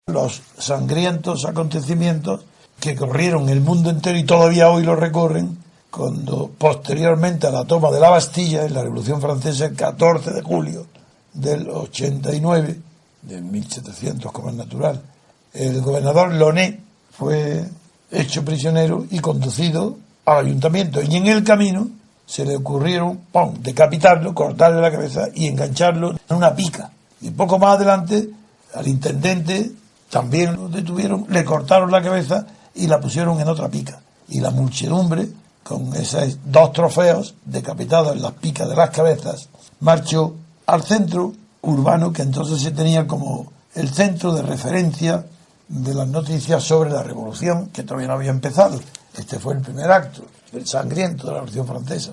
los sangrientos acontecimientos que corrieron el mundo entero y todavía hoy lo recorren, cuando posteriormente a la toma de la Bastilla en la Revolución Francesa el 14 de julio del 89, de 1700 como es natural, el gobernador Launay fue hecho prisionero y conducido al ayuntamiento, y en el camino se le ocurrieron decapitarlo, cortarle la cabeza y engancharlo en una pica, y poco más adelante al intendente también lo detuvieron, le cortaron la cabeza y la pusieron en otra pica, y la muchedumbre con esos dos trofeos decapitados en las picas de las cabezas marchó al centro urbano que entonces se tenía como el centro de referencia de las noticias sobre la revolución, que todavía no había empezado. Este fue el primer acto, el sangriento de la Revolución Francesa,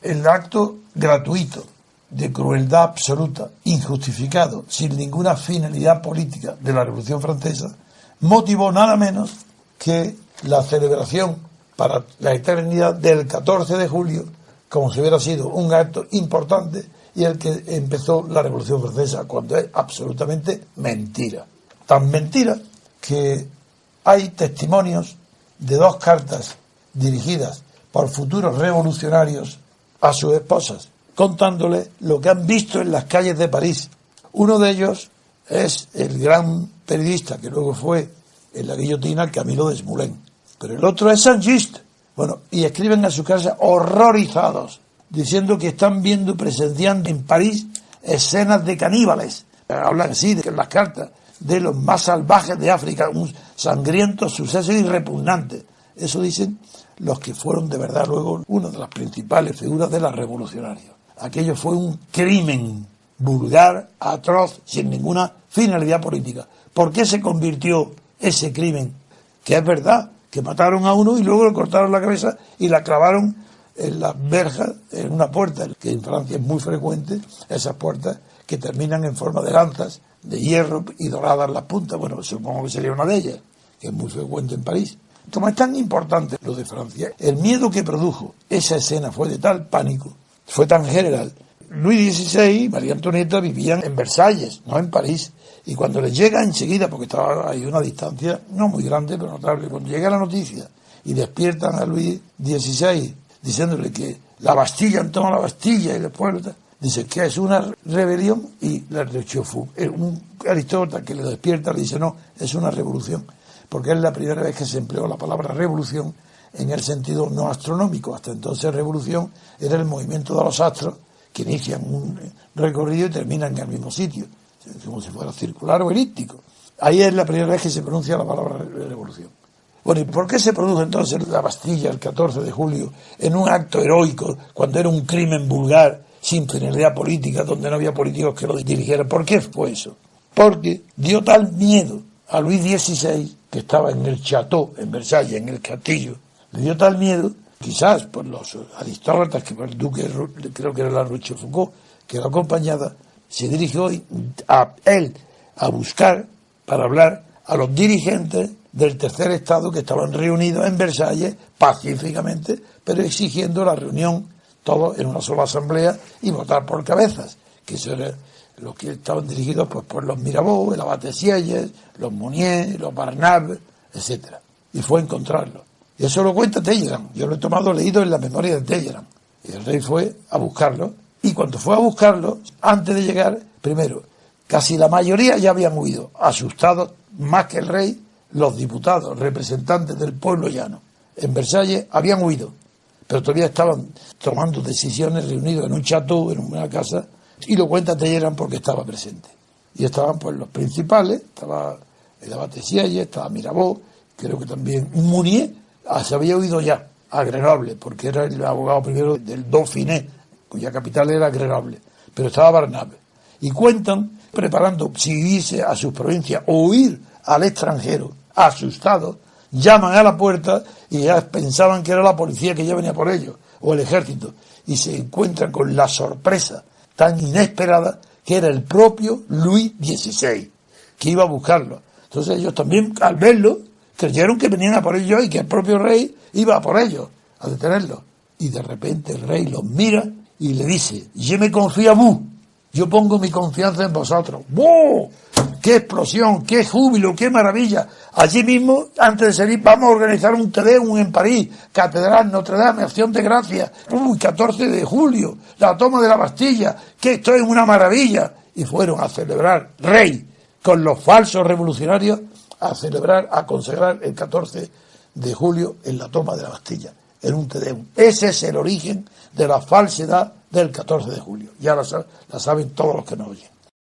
el acto gratuito de crueldad absoluta, injustificado, sin ninguna finalidad política de la Revolución Francesa, motivó nada menos que la celebración para la eternidad del 14 de julio, como si hubiera sido un acto importante y el que empezó la Revolución Francesa, cuando es absolutamente mentira. Tan mentira que hay testimonios de dos cartas dirigidas por futuros revolucionarios a sus esposas, contándoles lo que han visto en las calles de París. Uno de ellos es el gran periodista que luego fue en la guillotina, Camilo Desmoulins, pero el otro es Saint-Just. Bueno, y escriben a su casa horrorizados, diciendo que están viendo, presenciando en París escenas de caníbales. Hablan así de las cartas de los más salvajes de África, un sangriento suceso y repugnante. Eso dicen los que fueron de verdad luego una de las principales figuras de la revolucionaria. Aquello fue un crimen vulgar, atroz, sin ninguna finalidad política. ¿Por qué se convirtió ese crimen? Que es verdad, que mataron a uno y luego le cortaron la cabeza y la clavaron en las verjas, en una puerta, que en Francia es muy frecuente, esas puertas que terminan en forma de lanzas, de hierro y doradas las puntas. Bueno, supongo que sería una de ellas, que es muy frecuente en París. Como es tan importante lo de Francia, el miedo que produjo esa escena fue de tal pánico, fue tan general. Luis XVI y María Antonieta vivían en Versalles, no en París, y cuando les llega enseguida, porque estaba ahí una distancia no muy grande pero notable, cuando llega la noticia y despiertan a Luis XVI diciéndole que la Bastilla han tomado la Bastilla y después dice que es una rebelión, y la rechazó. Un aristócrata que le despierta le dice no, es una revolución, porque es la primera vez que se empleó la palabra revolución en el sentido no astronómico. Hasta entonces revolución era el movimiento de los astros que inician un recorrido y terminan en el mismo sitio, como si fuera circular o elíptico. Ahí es la primera vez que se pronuncia la palabra revolución. Bueno, ¿y por qué se produjo entonces la Bastilla el 14 de julio en un acto heroico, cuando era un crimen vulgar, sin finalidad política, donde no había políticos que lo dirigieran? ¿Por qué fue eso? Porque dio tal miedo a Luis XVI, que estaba en el Chateau, en Versalles, en el castillo, le dio tal miedo, quizás por los aristócratas, que por el duque, creo que era la Rochefoucauld, que lo acompañaba, se dirigió a él a buscar, para hablar a los dirigentes del tercer estado que estaban reunidos en Versalles pacíficamente, pero exigiendo la reunión todos en una sola asamblea y votar por cabezas, que eso era los que estaban dirigidos pues por los Mirabeau, el abate Sieyes, los Mounier, los Barnave, etcétera. Y fue a encontrarlos. Y eso lo cuenta Talleyrand. Yo lo he leído en la memoria de Talleyrand. Y el rey fue a buscarlo. Y cuando fue a buscarlo, antes de llegar, primero, casi la mayoría ya habían huido, asustados más que el rey. Los diputados, representantes del pueblo llano, en Versalles habían huido, pero todavía estaban tomando decisiones reunidos en un chateau, en una casa, y lo cuenta Talleyrand porque estaba presente. Y estaban pues los principales, estaba el abate Sieyes, estaba Mirabeau, creo que también Mounier se había huido ya a Grenoble, porque era el abogado primero del Dauphiné, cuya capital era Grenoble, pero estaba Barnave. Y cuentan preparando si irse a sus provincias o huir al extranjero, asustados, llaman a la puerta y ya pensaban que era la policía que ya venía por ellos, o el ejército, y se encuentran con la sorpresa tan inesperada que era el propio Luis XVI, que iba a buscarlo. Entonces ellos también, al verlo, creyeron que venían a por ellos y que el propio rey iba a por ellos, a detenerlos. Y de repente el rey los mira y le dice: «Je me confío a vous, yo pongo mi confianza en vosotros». ¡Wow! qué explosión, qué júbilo, qué maravilla. Allí mismo, antes de salir, vamos a organizar un Te Deum en París, Catedral Notre Dame, Acción de Gracias, 14 de julio, la toma de la Bastilla, que esto es una maravilla. Y fueron a celebrar, rey, con los falsos revolucionarios, a celebrar, a consagrar el 14 de julio en la toma de la Bastilla, en un Te Deum. Ese es el origen de la falsedad del 14 de julio. Ya la saben todos los que nos oyen.